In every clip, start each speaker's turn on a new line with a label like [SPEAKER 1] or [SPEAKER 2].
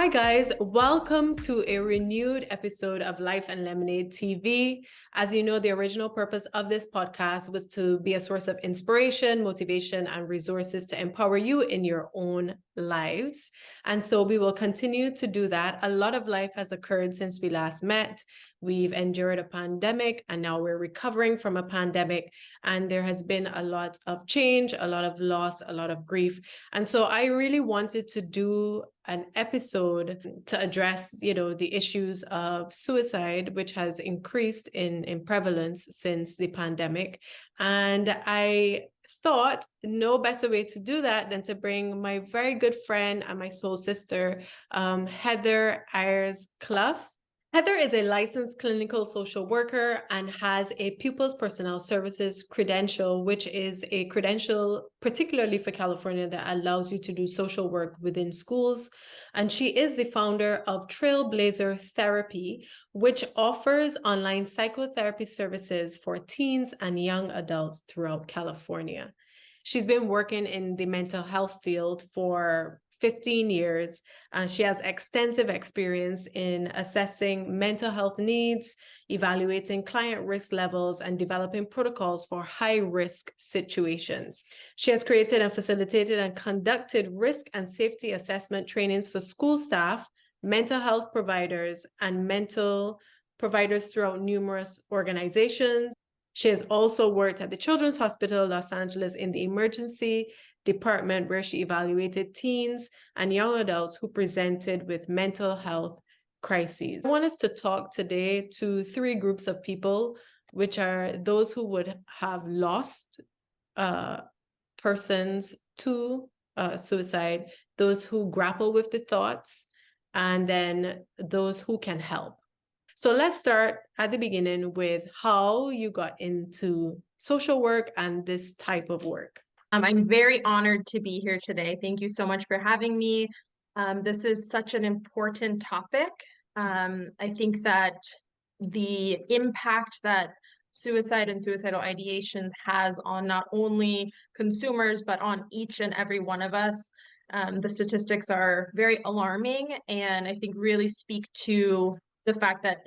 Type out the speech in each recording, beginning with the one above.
[SPEAKER 1] Hi, guys. Welcome to a renewed episode of Life and Lemonade TV. As you know, the original purpose of this podcast was to be a source of inspiration, motivation, and resources to empower you in your own lives. And so we will continue to do that. A lot of life has occurred since we last met. We've endured a pandemic and now we're recovering from a pandemic. And there has been a lot of change, a lot of loss, a lot of grief. And so I really wanted to do an episode to address, the issues of suicide, which has increased in prevalence since the pandemic. And I thought no better way to do that than to bring my very good friend and my soul sister, Heather Ayers-Clough. Heather is a licensed clinical social worker and has a Pupils Personnel Services credential, which is a credential particularly for California that allows you to do social work within schools. And she is the founder of Trailblazer Therapy, which offers online psychotherapy services for teens and young adults throughout California. She's been working in the mental health field for 15 years. She has extensive experience in assessing mental health needs, evaluating client risk levels, and developing protocols for high-risk situations. She has created and facilitated and conducted risk and safety assessment trainings for school staff, mental health providers, and mental providers throughout numerous organizations. She has also worked at the Children's Hospital Los Angeles in the emergency department, where she evaluated teens and young adults who presented with mental health crises. I want us to talk today to three groups of people, which are those who would have lost persons to suicide, those who grapple with the thoughts, and then those who can help. So let's start at the beginning with how you got into social work and this type of work.
[SPEAKER 2] I'm very honored to be here today. Thank you so much for having me. This is such an important topic. I think that the impact that suicide and suicidal ideations has on not only consumers, but on each and every one of us. The statistics are very alarming and I think really speak to the fact that,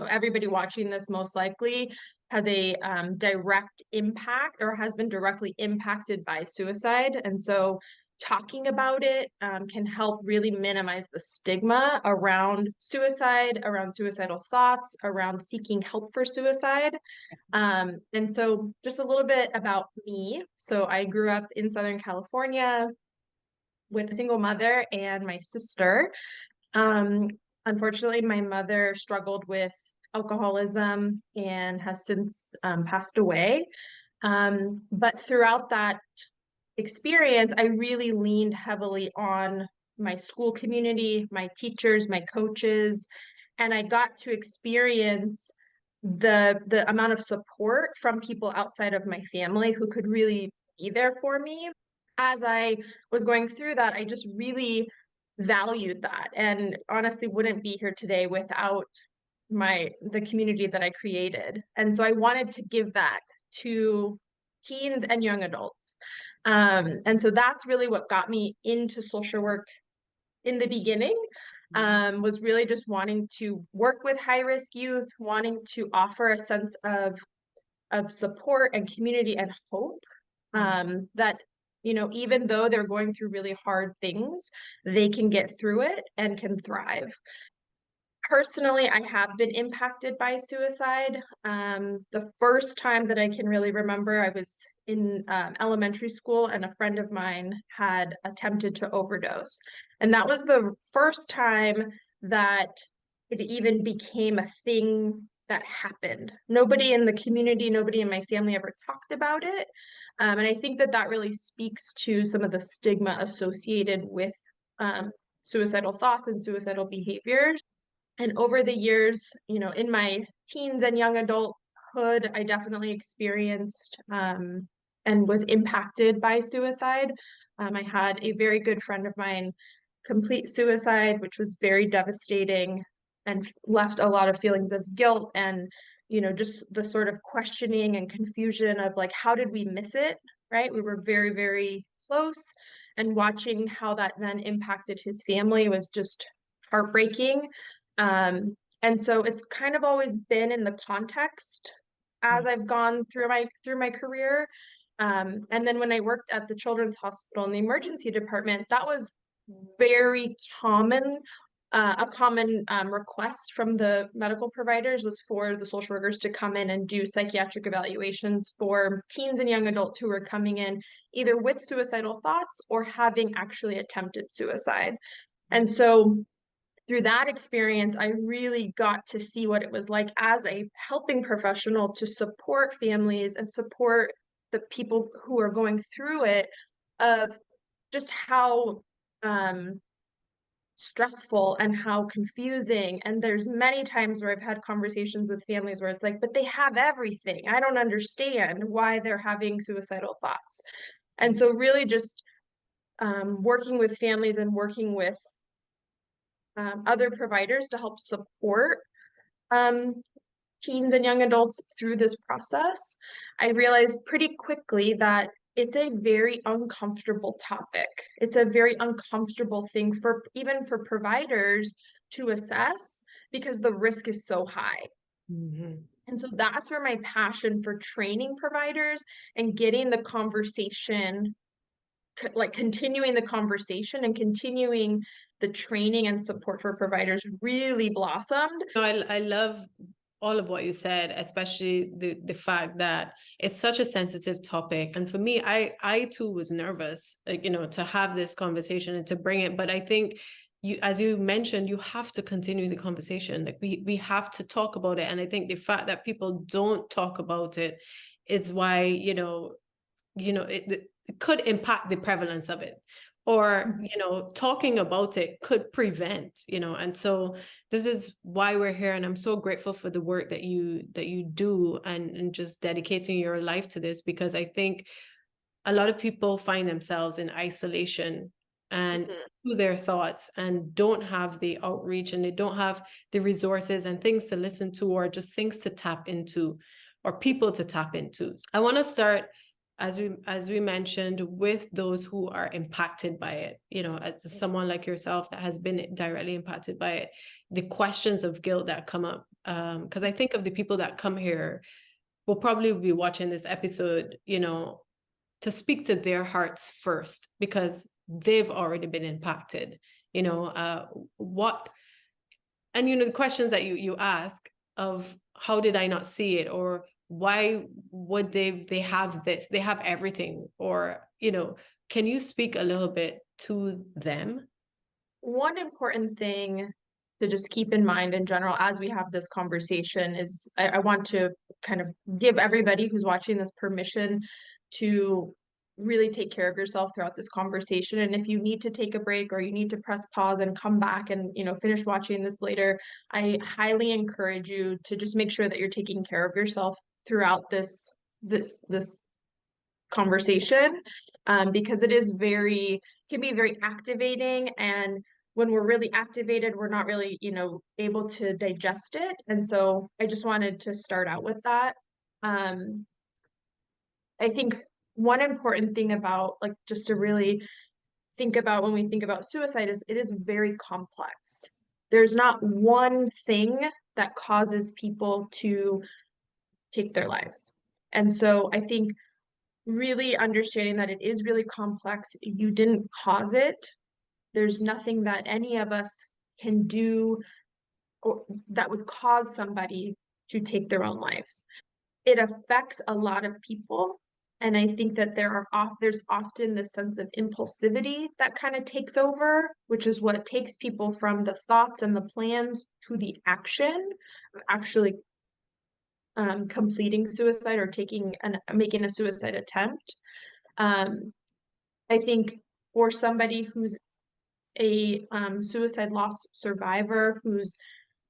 [SPEAKER 2] everybody watching this most likely has a direct impact or has been directly impacted by suicide. And so talking about it can help really minimize the stigma around suicide, around suicidal thoughts, around seeking help for suicide. And so just a little bit about me. So I grew up in Southern California with a single mother and my sister. Unfortunately, my mother struggled with alcoholism and has since passed away. But throughout that experience, I really leaned heavily on my school community, my teachers, my coaches, and I got to experience the amount of support from people outside of my family who could really be there for me. As I was going through that, I just really valued that and honestly wouldn't be here today without the community that I created. And so I wanted to give that to teens and young adults. And so that's really what got me into social work in the beginning, was really just wanting to work with high-risk youth, wanting to offer a sense of support and community and hope, that even though they're going through really hard things, they can get through it and can thrive. Personally, I have been impacted by suicide. The first time that I can really remember, I was in elementary school and a friend of mine had attempted to overdose. And that was the first time that it even became a thing that happened. Nobody in the community, nobody in my family ever talked about it. And I think that that really speaks to some of the stigma associated with suicidal thoughts and suicidal behaviors. And over the years, in my teens and young adulthood, I definitely experienced and was impacted by suicide. I had a very good friend of mine complete suicide, which was very devastating and left a lot of feelings of guilt and, just the sort of questioning and confusion of like, how did we miss it, right? We were very, very close, and watching how that then impacted his family was just heartbreaking. And so it's kind of always been in the context as I've gone through my career. And then when I worked at the Children's Hospital in the emergency department, that was very common. A common request from the medical providers was for the social workers to come in and do psychiatric evaluations for teens and young adults who were coming in either with suicidal thoughts or having actually attempted suicide. And so through that experience, I really got to see what it was like as a helping professional to support families and support the people who are going through it, of just how stressful and how confusing. And there's many times where I've had conversations with families where it's like, but they have everything. I don't understand why they're having suicidal thoughts. And so really just working with families and working with other providers to help support teens and young adults through this process, I realized pretty quickly that it's a very uncomfortable topic. It's a very uncomfortable thing for even for providers to assess because the risk is so high.
[SPEAKER 1] Mm-hmm.
[SPEAKER 2] And so that's where my passion for training providers and getting the conversation, like continuing the conversation and continuing the training and support for providers really blossomed.
[SPEAKER 1] No, I love all of what you said, especially the fact that it's such a sensitive topic. And for me, I too was nervous, to have this conversation and to bring it. But I think you, as you mentioned, you have to continue the conversation. Like we have to talk about it. And I think the fact that people don't talk about it is why, it could impact the prevalence of it, or talking about it could prevent, and so this is why we're here. And I'm so grateful for the work that you do, and just dedicating your life to this, because I think a lot of people find themselves in isolation and to their thoughts, and don't have the outreach, and they don't have the resources and things to listen to, or just things to tap into, or people to tap into. I want to start, as we mentioned, with those who are impacted by it, as someone like yourself that has been directly impacted by it, the questions of guilt that come up. Because I think of the people that come here will probably be watching this episode, to speak to their hearts first, because they've already been impacted, what, and, the questions that you ask of, how did I not see it? Or why would they have this? They have everything. Or, can you speak a little bit to them?
[SPEAKER 2] One important thing to just keep in mind in general as we have this conversation is I want to kind of give everybody who's watching this permission to really take care of yourself throughout this conversation. And if you need to take a break, or you need to press pause and come back and finish watching this later, I highly encourage you to just make sure that you're taking care of yourself throughout this conversation, because it is can be very activating. And when we're really activated, we're not really able to digest it. And so I just wanted to start out with that. I think one important thing about, like, just to really think about when we think about suicide, is it is very complex. There's not one thing that causes people to take their lives. And so I think really understanding that it is really complex. You didn't cause it. There's nothing that any of us can do or that would cause somebody to take their own lives. It affects a lot of people. And I think that there's often this sense of impulsivity that kind of takes over, which is what takes people from the thoughts and the plans to the action of actually completing suicide or making a suicide attempt. I think for somebody who's a suicide loss survivor, who's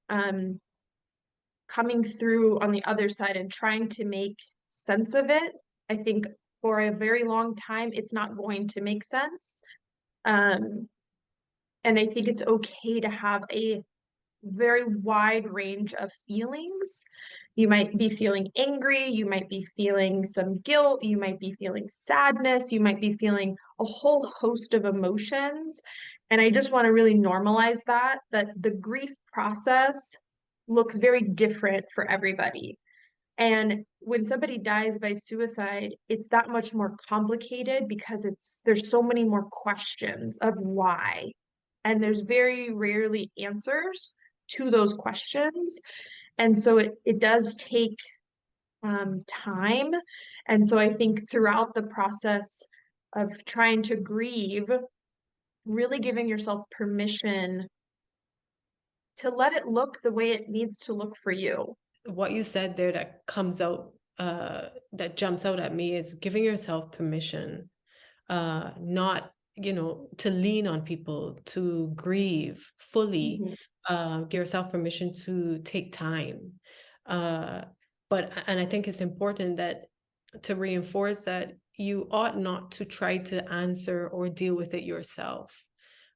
[SPEAKER 2] coming through on the other side and trying to make sense of it, I think for a very long time it's not going to make sense. And I think it's okay to have a very wide range of feelings. You might be feeling angry, you might be feeling some guilt, you might be feeling sadness, you might be feeling a whole host of emotions. And I just want to really normalize that the grief process looks very different for everybody. And when somebody dies by suicide, it's that much more complicated because there's so many more questions of why. And there's very rarely answers to those questions. And so it does take time. And so I think throughout the process of trying to grieve, really giving yourself permission to let it look the way it needs to look for you.
[SPEAKER 1] What you said there that comes out, that jumps out at me is giving yourself permission, not, to lean on people, to grieve fully, give yourself permission to take time. And I think it's important to reinforce that you ought not to try to answer or deal with it yourself.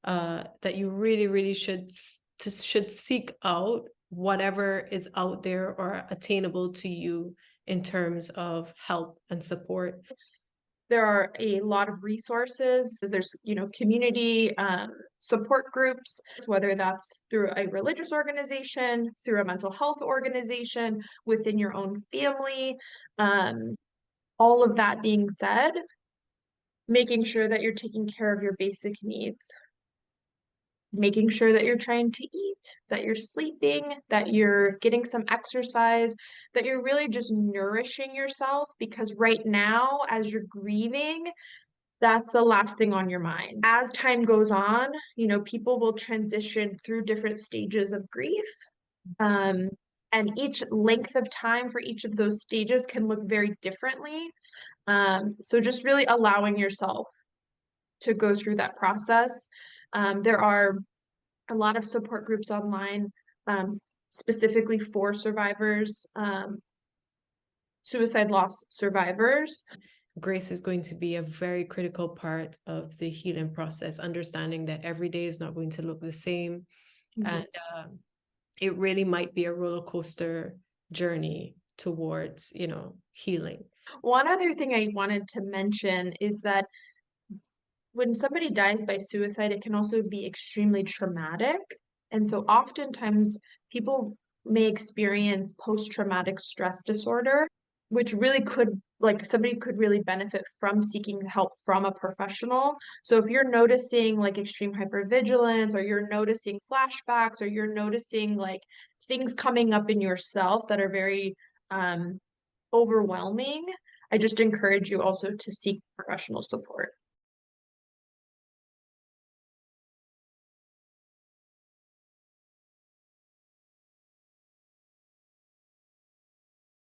[SPEAKER 1] That you really, really should seek out whatever is out there or attainable to you in terms of help and support.
[SPEAKER 2] There are a lot of resources. There's, community support groups, whether that's through a religious organization, through a mental health organization, within your own family. All of that being said, making sure that you're taking care of your basic needs. Making sure that you're trying to eat, that you're sleeping, that you're getting some exercise, that you're really just nourishing yourself, because right now, as you're grieving, that's the last thing on your mind. As time goes on, people will transition through different stages of grief. And each length of time for each of those stages can look very differently. So just really allowing yourself to go through that process. There are a lot of support groups online, specifically for survivors, suicide loss survivors.
[SPEAKER 1] Grace is going to be a very critical part of the healing process, understanding that every day is not going to look the same. And it really might be a roller coaster journey towards, healing.
[SPEAKER 2] One other thing I wanted to mention is that when somebody dies by suicide, it can also be extremely traumatic. And so oftentimes people may experience post-traumatic stress disorder, which really somebody could really benefit from seeking help from a professional. So if you're noticing like extreme hypervigilance, or you're noticing flashbacks, or you're noticing like things coming up in yourself that are very overwhelming, I just encourage you also to seek professional support.